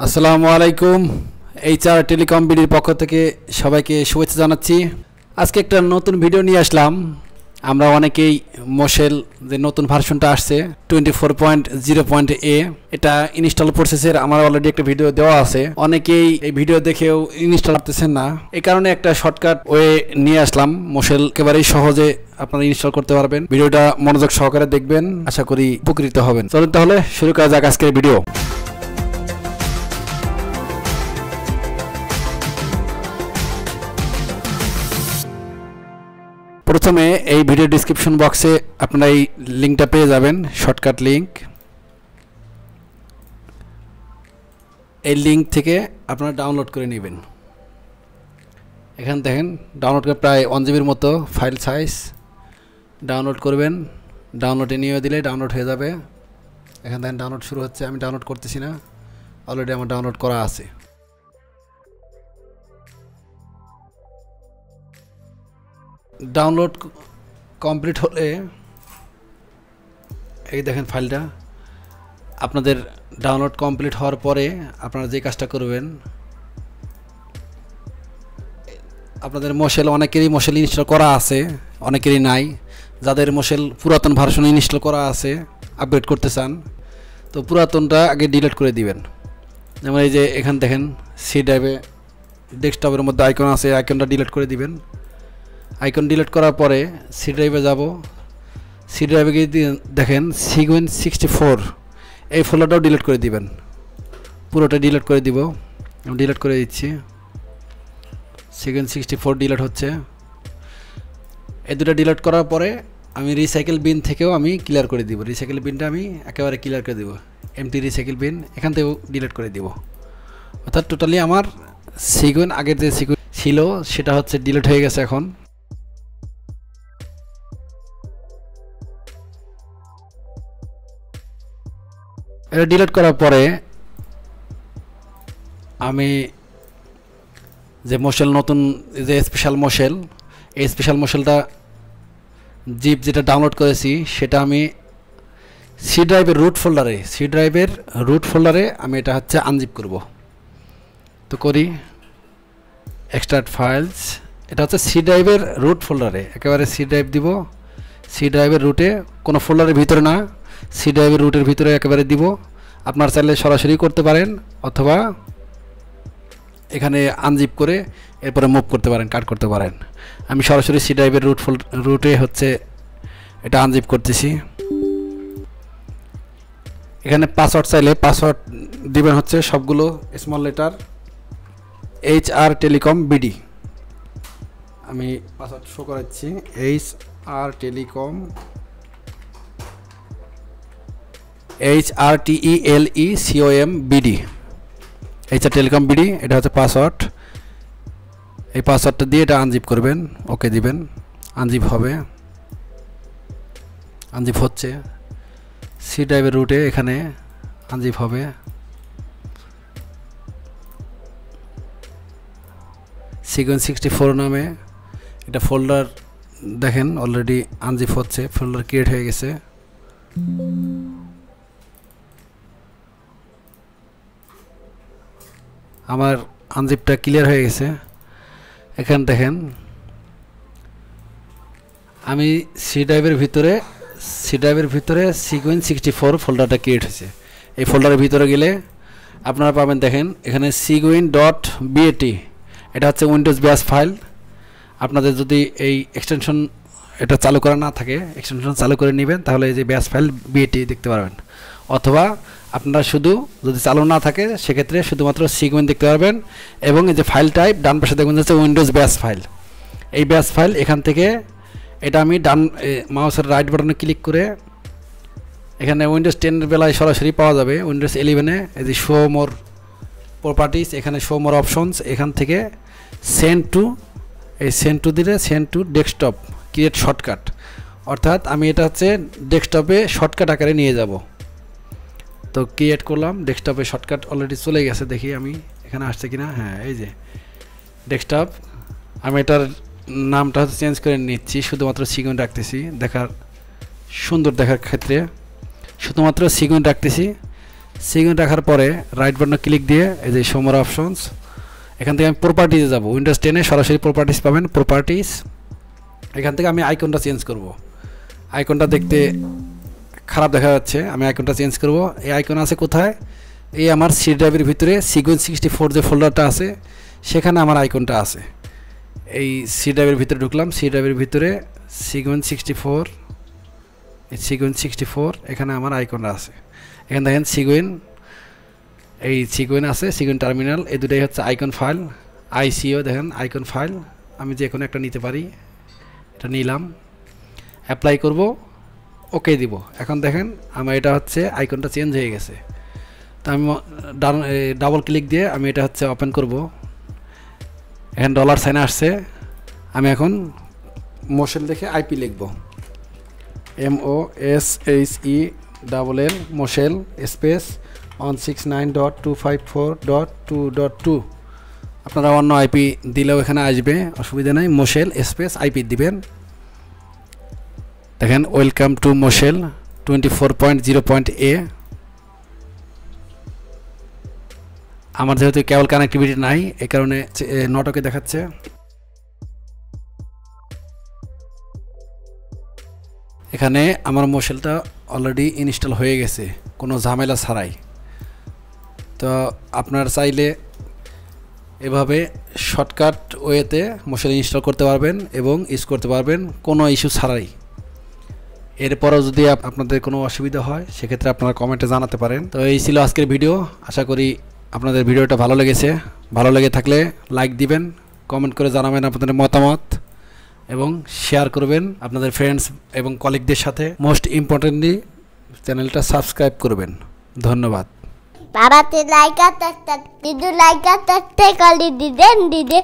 আসসালামু আলাইকুম। HR telecom বিডির পক্ষ থেকে সবাইকে শুভেচ্ছা জানাচ্ছি। আজকে একটা নতুন ভিডিও নিয়ে আসলাম। আমরা অনেকেই মোশেল যে নতুন ভার্সনটা আসছে 24.0.a এটা ইনস্টল প্রসেসের আমার অলরেডি একটা ভিডিও দেওয়া আছে। অনেকেই এই ভিডিও দেখেও ইনস্টল করতেছেন না, এই কারণে একটা শর্টকাট ওয়ে নিয়ে আসলাম। মোশেল একেবারেই সহজে আপনারা ইনস্টল করতে পারবেন। ভিডিওটা মনোযোগ সহকারে দেখবেন, আশা করি উপকৃত হবেন। চলুন তাহলে শুরু করা যাক আজকের ভিডিও। প্রথমে এই ভিডিও ডেসক্রিপশন বক্সে আপনারা এই লিঙ্কটা পেয়ে যাবেন, শর্টকাট লিঙ্ক। এই লিঙ্ক থেকে আপনারা ডাউনলোড করে নেবেন। এখানে দেখেন ডাউনলোড করে প্রায় 1 জিবির মতো ফাইল সাইজ। ডাউনলোড করবেন, ডাউনলোডে নিয়ে দিলে ডাউনলোড হয়ে যাবে। এখানে দেখেন ডাউনলোড শুরু হচ্ছে। আমি ডাউনলোড করতেছি না, অলরেডি আমার ডাউনলোড করা আছে। ডাউনলোড কমপ্লিট হলে এই দেখেন ফাইলটা। আপনাদের ডাউনলোড কমপ্লিট হওয়ার পরে আপনারা যে কাজটা করবেন, আপনাদের মোশেল অনেকেরই মোশেল ইনস্টল করা আছে, অনেকেরই নাই। যাদের মোশেল পুরাতন ভার্সন ইনস্টল করা আছে, আপগ্রেড করতে চান, তো পুরাতনটা আগে ডিলিট করে দিবেন। যেমন এই যে এখান দেখেন সি ড্রাইভে ডেস্কটপের মধ্যে আইকন আছে, আইকনটা ডিলিট করে দিবেন। আইকন ডিলিট করার পরে সি ড্রাইভে যাব। সি ড্রাইভে গিয়ে দেখেন Cwin64 এই ফোল্ডারটাও ডিলিট করে দিবেন। পুরোটা ডিলিট করে দিব, আমি ডিলিট করে দিচ্ছি। Cwin64 ডিলিট হচ্ছে। এই দুটো ডিলিট করার পরে আমি রিসাইকেল বিন থেকেও আমি ক্লিয়ার করে দিব। রিসাইকেল বিনটা আমি একেবারে ক্লিয়ার করে দিব। এমটি রিসাইকেল বিন এখান থেকেও ডিলিট করে দিব। অর্থাৎ টোটালি আমার Cwin আগের যে Cwin ছিল সেটা হচ্ছে ডিলিট হয়ে গেছে। এখন এটা ডিলিট করার পরে আমি যে মোশেল নতুন যে স্পেশাল মোশেল, এই স্পেশাল মোশেলটা জিপ যেটা ডাউনলোড করেছি সেটা আমি সি ড্রাইভের রুট ফোল্ডারে আমি এটা হচ্ছে আনজিপ করব। তো করি এক্সট্রাক্ট ফাইলস। এটা হচ্ছে সি ড্রাইভের রুট ফোল্ডারে, একেবারে সি ড্রাইভ দিব। সি ড্রাইভের রুটে, কোনো ফোল্ডারের ভিতরে না, সি ড্রাইভের রুটের ভিতরে একেবারে দিব। আপনার চাইলে সরাসরি করতে পারেন, অথবা এখানে আনজিপ করে এরপরে মুভ করতে পারেন, কাট করতে পারেন। আমি সরাসরি সি ড্রাইভের রুটে হচ্ছে এটা আনজিপ করতেছি। এখানে পাসওয়ার্ড চাইলে পাসওয়ার্ড দিবেন হচ্ছে সবগুলো small letter HR telecom BD. আমি পাসওয়ার্ড শো করাচ্ছি, HR telecom HRTELECOM HR telecom BD, এটা হচ্ছে পাসওয়ার্ড। এই পাসওয়ার্ডটা দিয়ে এটা আনজিপ করবেন, ওকে দিবেন। আনজিপ হবে, আনজিপ হচ্ছে। সি ড্রাইভের রুটে এখানে আনজিপ হবে। Cwin64 নামে এটা ফোল্ডার দেখেন অলরেডি আনজিপ হচ্ছে, ফোল্ডার ক্রিয়েট হয়ে গেছে। আমার আনজিপটা ক্লিয়ার হয়ে গেছে। এখানে দেখেন আমি সি ড্রাইভের ভিতরে Cwin64 ফোল্ডারটা ক্রিয়েট হয়েছে। এই ফোল্ডারের ভিতরে গেলে আপনারা পাবেন, দেখেন এখানে Cwin.bat, এটা হচ্ছে উইন্ডোজ ব্যাশ ফাইল। আপনাদের যদি এই এক্সটেনশন এটা চালু করা না থাকে, এক্সটেনশন চালু করে নেবেন, তাহলে এই যে ব্যাশ ফাইল BAT দেখতে পারবেন। অথবা আপনারা শুধু যদি চালু না থাকে সেক্ষেত্রে শুধুমাত্র Cwin দেখতে পারবেন। এবং এই যে ফাইল টাইপ ডান পাশে দেখবেন হচ্ছে উইন্ডোজ ব্যাশ ফাইল। এই ব্যাশ ফাইল এখান থেকে এটা আমি ডান মাউসের রাইট বাটনে ক্লিক করে এখানে উইন্ডোজ 10 এর বেলায় সরাসরি পাওয়া যাবে। উইন্ডোজ 11-এ এই যে শো মোর প্রপার্টিস, এখানে শো মোর অপশনস, এখান থেকে সেন্ড টু দিলে send to desktop create shortcut. অর্থাৎ আমি এটা হচ্ছে ডেস্কটপে শর্টকাট আকারে নিয়ে যাব। তো ক্রিয়েট করলাম, ডেস্কটপে শর্টকাট অলরেডি চলে গেছে। দেখি আমি এখানে আসছে কিনা। হ্যাঁ, এই যে ডেস্কটপ। আমি এটার নামটা হচ্ছে চেঞ্জ করে নিচ্ছি, শুধুমাত্র Cwin রাখতেছি সুন্দর দেখার ক্ষেত্রে। শুধুমাত্র Cwin রাখতেছি। সিগুইন রাখার পরে রাইট বাটনে ক্লিক দিয়ে এই যে শো মোর অপশনস, এখান থেকে আমি প্রপার্টিজে যাব। উইন্ডোজ 10 সরাসরি প্রপার্টিজ পাবেন, প্রপার্টিজ। এখান থেকে আমি আইকনটা চেঞ্জ করব। আইকনটা দেখতে খারাপ দেখা যাচ্ছে, আমি আইকনটা চেঞ্জ করব। এই আইকন আছে কোথায়? এই আমার সি ড্রাইভের ভিতরে সিগুইন 64 যে ফোল্ডারটা আছে সেখানে আমার আইকনটা আছে। এই সি ড্রাইভের ভিতরে ঢুকলাম, সি ড্রাইভের ভিতরে সিগুইন 64, এই সিগুইন 64 এখানে আমার আইকনটা আছে। এখানে দেখেন সিগুইন, এই সিগুইন আছে, সিগুইন টার্মিনাল, এই দুটাই হচ্ছে আইকন ফাইল। আইসিও দেখেন আইকন ফাইল, আমি যে কোনো একটা নিতে পারি, এটা নিলাম, অ্যাপ্লাই করব, ওকে দিব। এখন দেখেন আমার এটা হচ্ছে আইকনটা চেঞ্জ হয়ে গেছে। তো আমি ডাবল ক্লিক দিয়ে আমি এটা হচ্ছে ওপেন করব। এখানে ডলার সাইন আসছে, আমি এখন মোশেল দেখে আইপি লিখব, MOSHELL মোশেল স্পেস 169.254.2.2। আপনারা অন্য আইপি দিলেও এখানে আসবে, অসুবিধা নেই। মোশেল স্পেস আইপি দিবেন। দেখেন ওয়েলকাম টু মোশেল 24.0.A। আমার যেহেতু কেবল কানেক্টিভিটি নাই এই কারণে নটকে দেখাচ্ছে। এখানে আমার মোশেলটা অলরেডি ইনস্টল হয়ে গেছে কোনো ঝামেলা ছাড়াই। তো আপনারা চাইলে এভাবে শর্টকাট ওয়েতে মোশেল ইনস্টল করতে পারবেন এবং ইউজ করতে পারবেন কোনো ইস্যু ছাড়াই। এরপরও যদি আপনাদের কোনো অসুবিধা হয় সেক্ষেত্রে আপনারা কমেন্টে জানাতে পারেন। তো এই ছিল আজকের ভিডিও, আশা করি আপনাদের ভিডিওটা ভালো লেগেছে। ভালো লেগে থাকলে লাইক দিবেন, কমেন্ট করে জানাবেন আপনাদের মতামত এবং শেয়ার করবেন আপনাদের ফ্রেন্ডস এবং কলিগদের সাথে। মোস্ট ইম্পর্টেন্টলি চ্যানেলটা সাবস্ক্রাইব করবেন। ধন্যবাদ। বাবাতে লাইক করতে, দিদু লাইক করতে, কলি দিদেন দিদে।